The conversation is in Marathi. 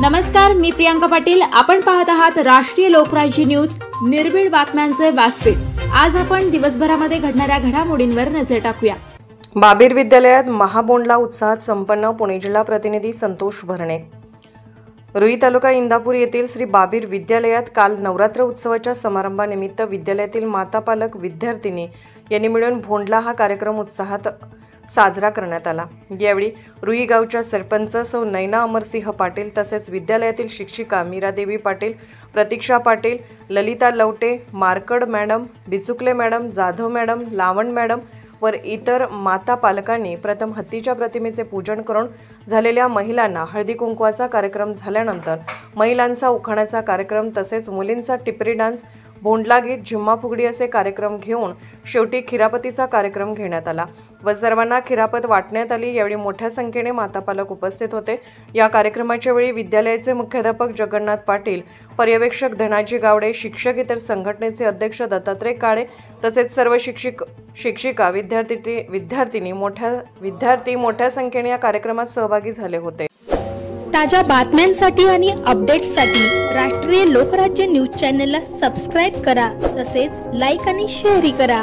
नमस्कार, मी प्रियांका पाटील। आपण पाहत आहात राष्ट्रीय लोकराज्य न्यूज, निर्भीड बातम्यांचे व्यासपीठ। आज आपण दिवसभरामध्ये घडणाऱ्या घडामोडींवर नजर टाकूया। बाबीर विद्यालयात महाबोंडला उत्साहात संपन्न। पुणे जिल्हा प्रतिनिधी संतोष भरणे। रुई तालुका इंदापूर येथील श्री बाबीर विद्यालयात काल नवरात्र उत्सवाच्या समारंभानिमित्त विद्यालयातील माता, पालक, विद्यार्थिनी यांनी मिळून भोंडला हा कार्यक्रम उत्साहात साजरा करण्यात आला। यावेळी रुई गावच्या सरपंच सौ नैना अमरसिंह पाटील तसेच विद्यालयातील शिक्षिका Meeradevi Patil, Pratiksha Patil, Lalita Lavate, Markad madam, Bichukale madam, Jadhav madam, Lavan madam व इतर माता पालकांनी प्रथम हत्तीच्या प्रतिमेचे पूजन करून झालेल्या महिलांना हळदी कुंकवाचा कार्यक्रम झाल्यानंतर महिलांचा उखाण्याचा कार्यक्रम तसेच मुलींचा टिपरी डान्स, भोंडला गीत, झिम्मा फुगडी असे कार्यक्रम घेऊन शेवटी खिरापतीचा कार्यक्रम घेण्यात आला व सर्वांना खिरापत वाटण्यात आली। यावेळी मोठ्या संख्येने माता पालक उपस्थित होते। या कार्यक्रमाच्या वेळी विद्यालयाचे मुख्याध्यापक जगन्नाथ पाटील, पर्यवेक्षक धनाजी गावडे, शिक्षक, इतर संघटनेचे अध्यक्ष दत्तात्रय काळे तसेच सर्व शिक्षिका, विद्यार्थी मोठ्या संख्येने या कार्यक्रमात सहभागी झाले होते। ताज्या बातम्यांसाठी आणि अपडेट्ससाठी राष्ट्रीय लोकराज्य न्यूज चॅनलला सबस्क्राइब करा, तसेच लाईक आणि शेअर करा।